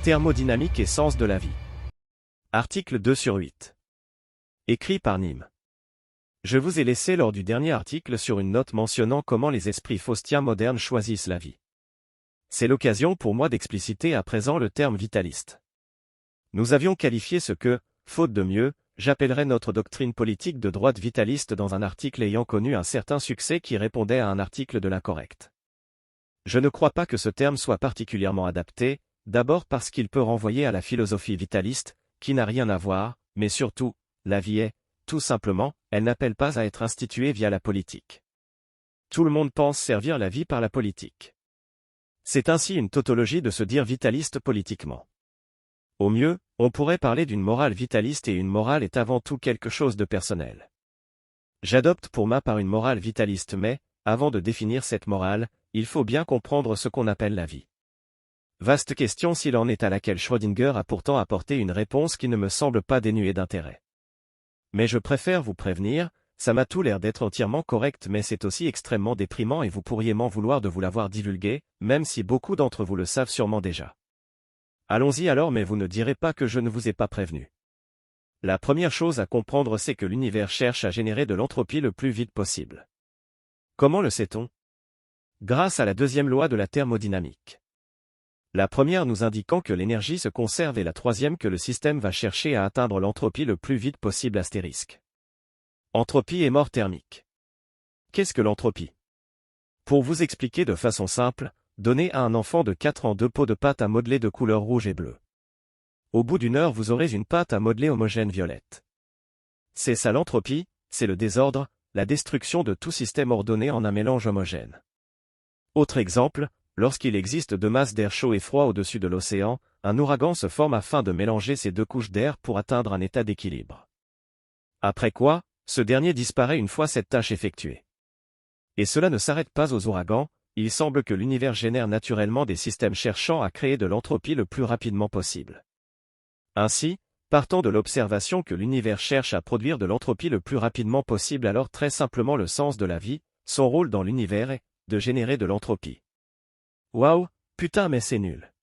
Thermodynamique et sens de la vie. Article 2/8. Écrit par Nîmes. Je vous ai laissé lors du dernier article sur une note mentionnant comment les esprits faustiens modernes choisissent la vie. C'est l'occasion pour moi d'expliciter à présent le terme vitaliste. Nous avions qualifié ce que, faute de mieux, j'appellerais notre doctrine politique de droite vitaliste dans un article ayant connu un certain succès qui répondait à un article de l'Incorrect. Je ne crois pas que ce terme soit particulièrement adapté, d'abord parce qu'il peut renvoyer à la philosophie vitaliste, qui n'a rien à voir, mais surtout, la vie est, tout simplement, elle n'appelle pas à être instituée via la politique. Tout le monde pense servir la vie par la politique. C'est ainsi une tautologie de se dire vitaliste politiquement. Au mieux, on pourrait parler d'une morale vitaliste et une morale est avant tout quelque chose de personnel. J'adopte pour ma part une morale vitaliste mais, avant de définir cette morale, il faut bien comprendre ce qu'on appelle la vie. Vaste question s'il en est à laquelle Schrödinger a pourtant apporté une réponse qui ne me semble pas dénuée d'intérêt. Mais je préfère vous prévenir, ça m'a tout l'air d'être entièrement correct mais c'est aussi extrêmement déprimant et vous pourriez m'en vouloir de vous l'avoir divulgué, même si beaucoup d'entre vous le savent sûrement déjà. Allons-y alors mais vous ne direz pas que je ne vous ai pas prévenu. La première chose à comprendre c'est que l'univers cherche à générer de l'entropie le plus vite possible. Comment le sait-on? Grâce à la deuxième loi de la thermodynamique. La première nous indiquant que l'énergie se conserve et la troisième que le système va chercher à atteindre l'entropie le plus vite possible astérisque. Entropie et mort thermique. Qu'est-ce que l'entropie? Pour vous expliquer de façon simple, donnez à un enfant de 4 ans 2 pots de pâte à modeler de couleur rouge et bleue. Au bout d'une heure vous aurez une pâte à modeler homogène violette. C'est ça l'entropie, c'est le désordre, la destruction de tout système ordonné en un mélange homogène. Autre exemple, lorsqu'il existe deux masses d'air chaud et froid au-dessus de l'océan, un ouragan se forme afin de mélanger ces deux couches d'air pour atteindre un état d'équilibre. Après quoi, ce dernier disparaît une fois cette tâche effectuée. Et cela ne s'arrête pas aux ouragans, il semble que l'univers génère naturellement des systèmes cherchant à créer de l'entropie le plus rapidement possible. Ainsi, partant de l'observation que l'univers cherche à produire de l'entropie le plus rapidement possible alors très simplement le sens de la vie, son rôle dans l'univers est de générer de l'entropie. Waouh, putain mais c'est nul.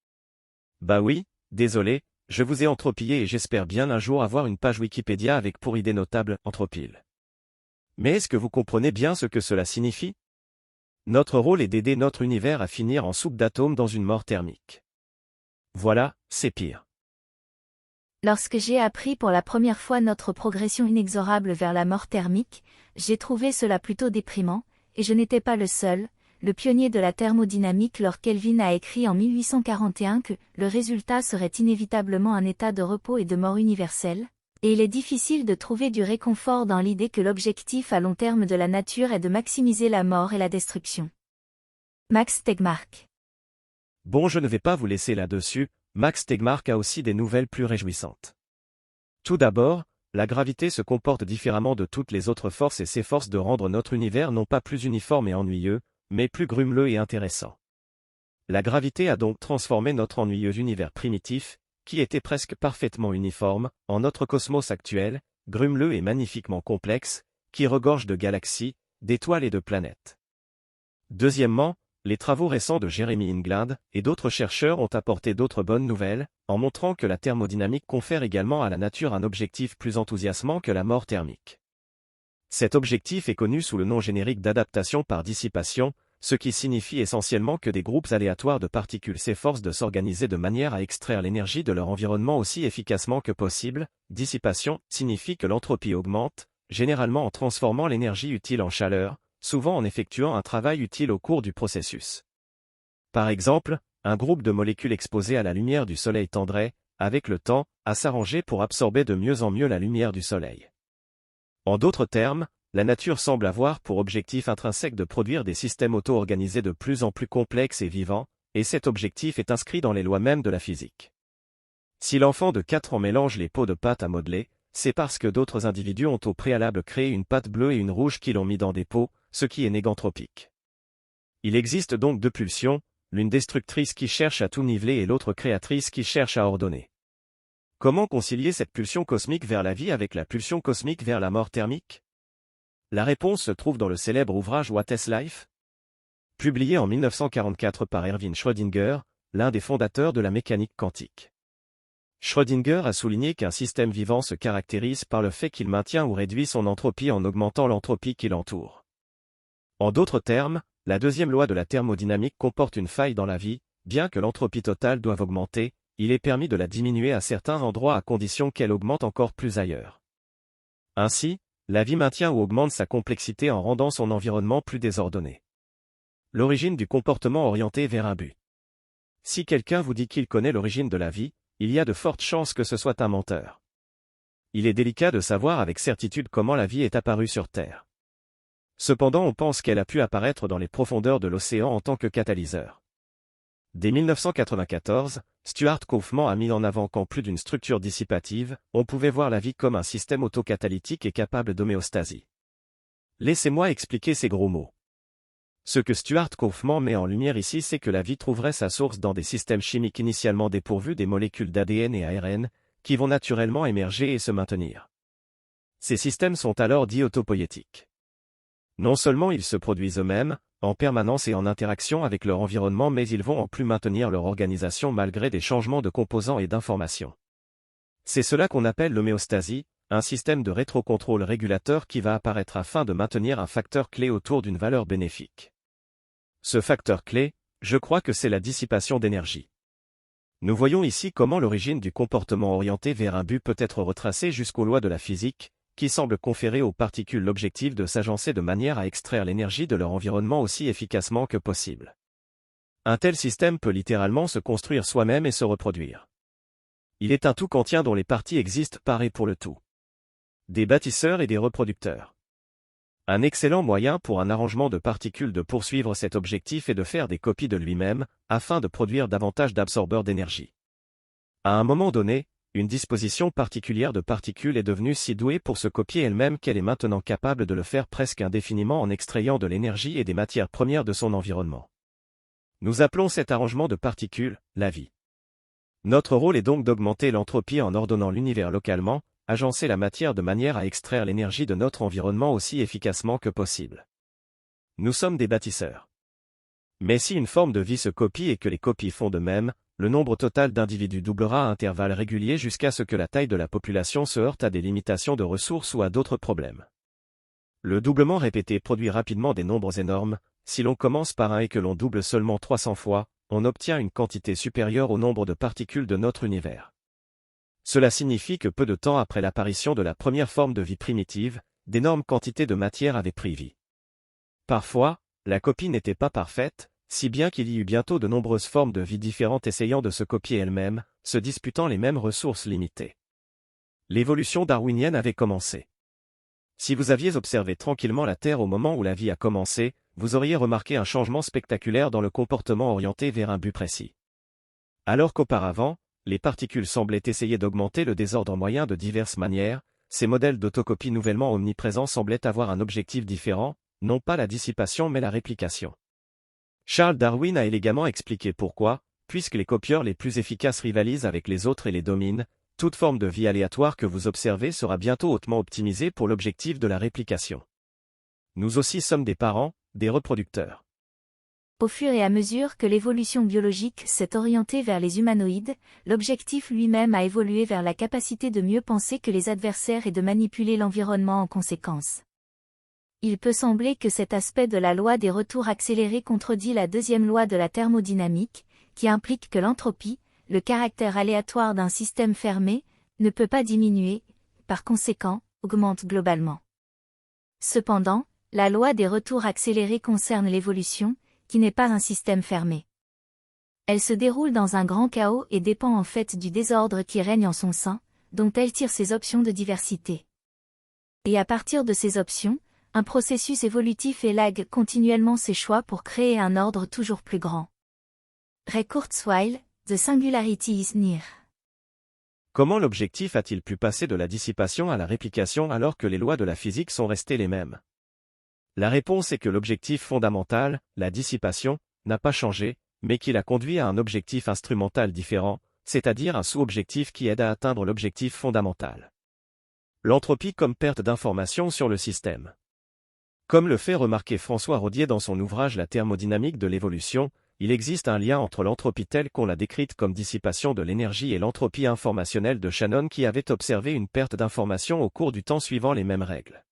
Bah oui, désolé, je vous ai entropié et j'espère bien un jour avoir une page Wikipédia avec pour idée notable entropile. Mais est-ce que vous comprenez bien ce que cela signifie? Notre rôle est d'aider notre univers à finir en soupe d'atomes dans une mort thermique. Voilà, c'est pire. Lorsque j'ai appris pour la première fois notre progression inexorable vers la mort thermique, j'ai trouvé cela plutôt déprimant, et je n'étais pas le seul. Le pionnier de la thermodynamique Lord Kelvin a écrit en 1841 que le résultat serait inévitablement un état de repos et de mort universelle, et il est difficile de trouver du réconfort dans l'idée que l'objectif à long terme de la nature est de maximiser la mort et la destruction. Max Tegmark. Bon, je ne vais pas vous laisser là-dessus, Max Tegmark a aussi des nouvelles plus réjouissantes. Tout d'abord, la gravité se comporte différemment de toutes les autres forces et s'efforce de rendre notre univers non pas plus uniforme et ennuyeux, mais plus grumeleux et intéressant. La gravité a donc transformé notre ennuyeux univers primitif, qui était presque parfaitement uniforme, en notre cosmos actuel, grumeleux et magnifiquement complexe, qui regorge de galaxies, d'étoiles et de planètes. Deuxièmement, les travaux récents de Jeremy England et d'autres chercheurs ont apporté d'autres bonnes nouvelles, en montrant que la thermodynamique confère également à la nature un objectif plus enthousiasmant que la mort thermique. Cet objectif est connu sous le nom générique d'adaptation par dissipation, ce qui signifie essentiellement que des groupes aléatoires de particules s'efforcent de s'organiser de manière à extraire l'énergie de leur environnement aussi efficacement que possible. Dissipation signifie que l'entropie augmente, généralement en transformant l'énergie utile en chaleur, souvent en effectuant un travail utile au cours du processus. Par exemple, un groupe de molécules exposées à la lumière du soleil tendrait, avec le temps, à s'arranger pour absorber de mieux en mieux la lumière du soleil. En d'autres termes, la nature semble avoir pour objectif intrinsèque de produire des systèmes auto-organisés de plus en plus complexes et vivants, et cet objectif est inscrit dans les lois mêmes de la physique. Si l'enfant de 4 ans mélange les pots de pâte à modeler, c'est parce que d'autres individus ont au préalable créé une pâte bleue et une rouge qui l'ont mis dans des pots, ce qui est négantropique. Il existe donc deux pulsions, l'une destructrice qui cherche à tout niveler et l'autre créatrice qui cherche à ordonner. Comment concilier cette pulsion cosmique vers la vie avec la pulsion cosmique vers la mort thermique? La réponse se trouve dans le célèbre ouvrage What is Life? Publié en 1944 par Erwin Schrödinger, l'un des fondateurs de la mécanique quantique. Schrödinger a souligné qu'un système vivant se caractérise par le fait qu'il maintient ou réduit son entropie en augmentant l'entropie qui l'entoure. En d'autres termes, la deuxième loi de la thermodynamique comporte une faille dans la vie, bien que l'entropie totale doive augmenter, il est permis de la diminuer à certains endroits à condition qu'elle augmente encore plus ailleurs. Ainsi, la vie maintient ou augmente sa complexité en rendant son environnement plus désordonné. L'origine du comportement orienté vers un but. Si quelqu'un vous dit qu'il connaît l'origine de la vie, il y a de fortes chances que ce soit un menteur. Il est délicat de savoir avec certitude comment la vie est apparue sur Terre. Cependant, on pense qu'elle a pu apparaître dans les profondeurs de l'océan en tant que catalyseur. Dès 1994, Stuart Kauffman a mis en avant qu'en plus d'une structure dissipative, on pouvait voir la vie comme un système autocatalytique et capable d'homéostasie. Laissez-moi expliquer ces gros mots. Ce que Stuart Kauffman met en lumière ici, c'est que la vie trouverait sa source dans des systèmes chimiques initialement dépourvus des molécules d'ADN et ARN, qui vont naturellement émerger et se maintenir. Ces systèmes sont alors dits autopoïétiques. Non seulement ils se produisent eux-mêmes, en permanence et en interaction avec leur environnement, mais ils vont en plus maintenir leur organisation malgré des changements de composants et d'informations. C'est cela qu'on appelle l'homéostasie, un système de rétrocontrôle régulateur qui va apparaître afin de maintenir un facteur clé autour d'une valeur bénéfique. Ce facteur clé, je crois que c'est la dissipation d'énergie. Nous voyons ici comment l'origine du comportement orienté vers un but peut être retracée jusqu'aux lois de la physique, qui semblent conférer aux particules l'objectif de s'agencer de manière à extraire l'énergie de leur environnement aussi efficacement que possible. Un tel système peut littéralement se construire soi-même et se reproduire. Il est un tout qu'entien dont les parties existent par et pour le tout. Des bâtisseurs et des reproducteurs. Un excellent moyen pour un arrangement de particules de poursuivre cet objectif est de faire des copies de lui-même, afin de produire davantage d'absorbeurs d'énergie. À un moment donné, une disposition particulière de particules est devenue si douée pour se copier elle-même qu'elle est maintenant capable de le faire presque indéfiniment en extrayant de l'énergie et des matières premières de son environnement. Nous appelons cet arrangement de particules la vie. Notre rôle est donc d'augmenter l'entropie en ordonnant l'univers localement, agencer la matière de manière à extraire l'énergie de notre environnement aussi efficacement que possible. Nous sommes des bâtisseurs. Mais si une forme de vie se copie et que les copies font de même, le nombre total d'individus doublera à intervalles réguliers jusqu'à ce que la taille de la population se heurte à des limitations de ressources ou à d'autres problèmes. Le doublement répété produit rapidement des nombres énormes. Si l'on commence par 1 et que l'on double seulement 300 fois, on obtient une quantité supérieure au nombre de particules de notre univers. Cela signifie que peu de temps après l'apparition de la première forme de vie primitive, d'énormes quantités de matière avaient pris vie. Parfois, la copie n'était pas parfaite, si bien qu'il y eut bientôt de nombreuses formes de vie différentes essayant de se copier elles-mêmes, se disputant les mêmes ressources limitées. L'évolution darwinienne avait commencé. Si vous aviez observé tranquillement la Terre au moment où la vie a commencé, vous auriez remarqué un changement spectaculaire dans le comportement orienté vers un but précis. Alors qu'auparavant, les particules semblaient essayer d'augmenter le désordre moyen de diverses manières, ces modèles d'autocopie nouvellement omniprésents semblaient avoir un objectif différent, non pas la dissipation mais la réplication. Charles Darwin a élégamment expliqué pourquoi, puisque les copieurs les plus efficaces rivalisent avec les autres et les dominent, toute forme de vie aléatoire que vous observez sera bientôt hautement optimisée pour l'objectif de la réplication. Nous aussi sommes des parents, des reproducteurs. Au fur et à mesure que l'évolution biologique s'est orientée vers les humanoïdes, l'objectif lui-même a évolué vers la capacité de mieux penser que les adversaires et de manipuler l'environnement en conséquence. Il peut sembler que cet aspect de la loi des retours accélérés contredit la deuxième loi de la thermodynamique, qui implique que l'entropie, le caractère aléatoire d'un système fermé, ne peut pas diminuer, par conséquent, augmente globalement. Cependant, la loi des retours accélérés concerne l'évolution, qui n'est pas un système fermé. Elle se déroule dans un grand chaos et dépend en fait du désordre qui règne en son sein, dont elle tire ses options de diversité. Et à partir de ces options, un processus évolutif élague continuellement ses choix pour créer un ordre toujours plus grand. Ray Kurzweil, The Singularity is Near. Comment l'objectif a-t-il pu passer de la dissipation à la réplication alors que les lois de la physique sont restées les mêmes? La réponse est que l'objectif fondamental, la dissipation, n'a pas changé, mais qu'il a conduit à un objectif instrumental différent, c'est-à-dire un sous-objectif qui aide à atteindre l'objectif fondamental. L'entropie comme perte d'information sur le système. Comme le fait remarquer François Rodier dans son ouvrage La thermodynamique de l'évolution, il existe un lien entre l'entropie telle qu'on l'a décrite comme dissipation de l'énergie et l'entropie informationnelle de Shannon qui avait observé une perte d'information au cours du temps suivant les mêmes règles.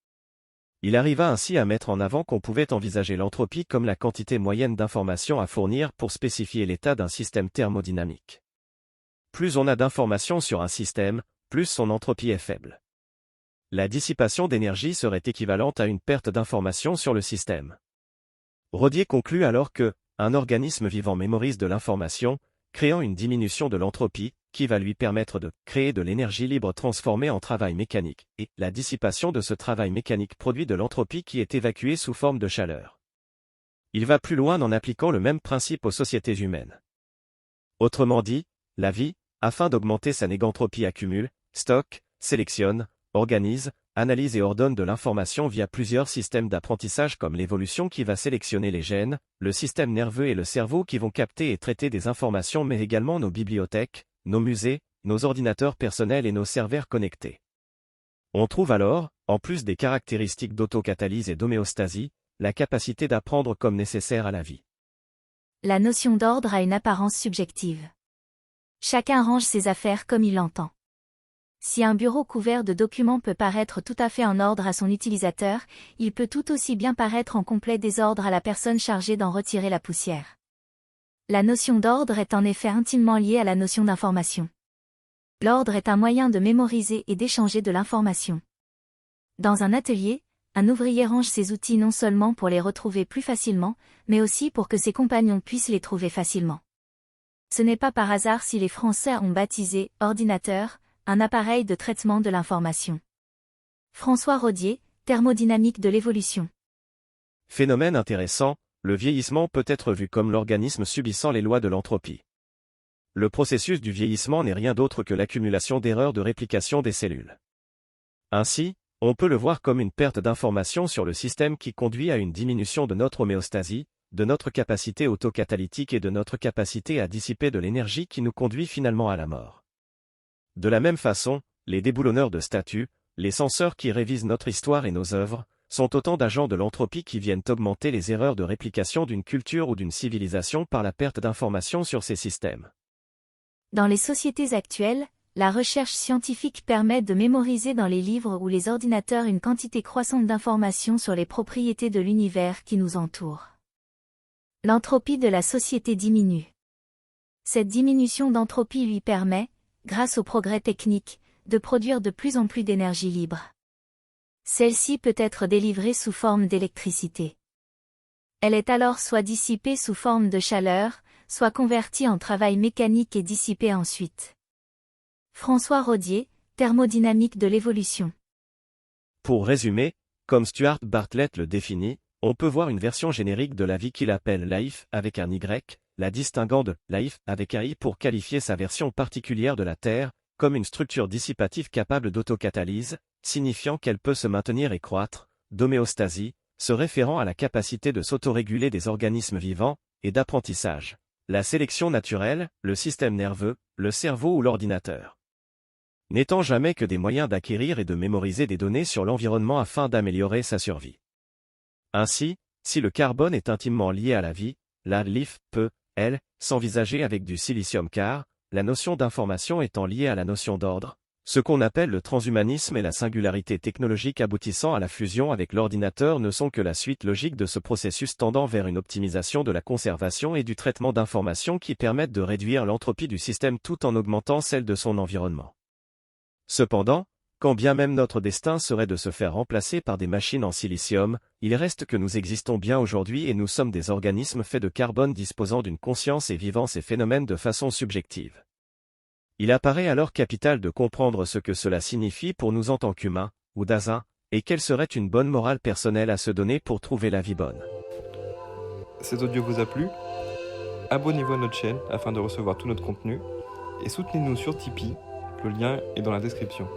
Il arriva ainsi à mettre en avant qu'on pouvait envisager l'entropie comme la quantité moyenne d'informations à fournir pour spécifier l'état d'un système thermodynamique. Plus on a d'informations sur un système, plus son entropie est faible. La dissipation d'énergie serait équivalente à une perte d'informations sur le système. Rodier conclut alors que, un organisme vivant mémorise de l'information, créant une diminution de l'entropie, qui va lui permettre de créer de l'énergie libre transformée en travail mécanique, et la dissipation de ce travail mécanique produit de l'entropie qui est évacuée sous forme de chaleur. Il va plus loin en appliquant le même principe aux sociétés humaines. Autrement dit, la vie, afin d'augmenter sa négantropie accumule, stocke, sélectionne, organise, analyse et ordonne de l'information via plusieurs systèmes d'apprentissage comme l'évolution qui va sélectionner les gènes, le système nerveux et le cerveau qui vont capter et traiter des informations mais également nos bibliothèques, nos musées, nos ordinateurs personnels et nos serveurs connectés. On trouve alors, en plus des caractéristiques d'autocatalyse et d'homéostasie, la capacité d'apprendre comme nécessaire à la vie. La notion d'ordre a une apparence subjective. Chacun range ses affaires comme il l'entend. Si un bureau couvert de documents peut paraître tout à fait en ordre à son utilisateur, il peut tout aussi bien paraître en complet désordre à la personne chargée d'en retirer la poussière. La notion d'ordre est en effet intimement liée à la notion d'information. L'ordre est un moyen de mémoriser et d'échanger de l'information. Dans un atelier, un ouvrier range ses outils non seulement pour les retrouver plus facilement, mais aussi pour que ses compagnons puissent les trouver facilement. Ce n'est pas par hasard si les Français ont baptisé « ordinateur » un appareil de traitement de l'information. François Rodier, thermodynamique de l'évolution. Phénomène intéressant, le vieillissement peut être vu comme l'organisme subissant les lois de l'entropie. Le processus du vieillissement n'est rien d'autre que l'accumulation d'erreurs de réplication des cellules. Ainsi, on peut le voir comme une perte d'information sur le système qui conduit à une diminution de notre homéostasie, de notre capacité autocatalytique et de notre capacité à dissiper de l'énergie qui nous conduit finalement à la mort. De la même façon, les déboulonneurs de statues, les censeurs qui révisent notre histoire et nos œuvres, sont autant d'agents de l'entropie qui viennent augmenter les erreurs de réplication d'une culture ou d'une civilisation par la perte d'informations sur ces systèmes. Dans les sociétés actuelles, la recherche scientifique permet de mémoriser dans les livres ou les ordinateurs une quantité croissante d'informations sur les propriétés de l'univers qui nous entoure. L'entropie de la société diminue. Cette diminution d'entropie lui permet, grâce au progrès technique, de produire de plus en plus d'énergie libre. Celle-ci peut être délivrée sous forme d'électricité. Elle est alors soit dissipée sous forme de chaleur, soit convertie en travail mécanique et dissipée ensuite. François Rodier, thermodynamique de l'évolution. Pour résumer, comme Stuart Bartlett le définit, on peut voir une version générique de la vie qu'il appelle life avec un Y, la distinguant de life avec un I pour qualifier sa version particulière de la Terre, comme une structure dissipative capable d'autocatalyse, signifiant qu'elle peut se maintenir et croître, d'homéostasie, se référant à la capacité de s'autoréguler des organismes vivants, et d'apprentissage, la sélection naturelle, le système nerveux, le cerveau ou l'ordinateur. N'étant jamais que des moyens d'acquérir et de mémoriser des données sur l'environnement afin d'améliorer sa survie. Ainsi, si le carbone est intimement lié à la vie, la life peut, elle, s'envisager avec du silicium car, la notion d'information étant liée à la notion d'ordre, ce qu'on appelle le transhumanisme et la singularité technologique aboutissant à la fusion avec l'ordinateur ne sont que la suite logique de ce processus tendant vers une optimisation de la conservation et du traitement d'informations qui permettent de réduire l'entropie du système tout en augmentant celle de son environnement. Cependant, quand bien même notre destin serait de se faire remplacer par des machines en silicium, il reste que nous existons bien aujourd'hui et nous sommes des organismes faits de carbone disposant d'une conscience et vivant ces phénomènes de façon subjective. Il apparaît alors capital de comprendre ce que cela signifie pour nous en tant qu'humains, ou d'Asin, et quelle serait une bonne morale personnelle à se donner pour trouver la vie bonne. Cet audio vous a plu ? Abonnez-vous à notre chaîne afin de recevoir tout notre contenu, et soutenez-nous sur Tipeee, le lien est dans la description.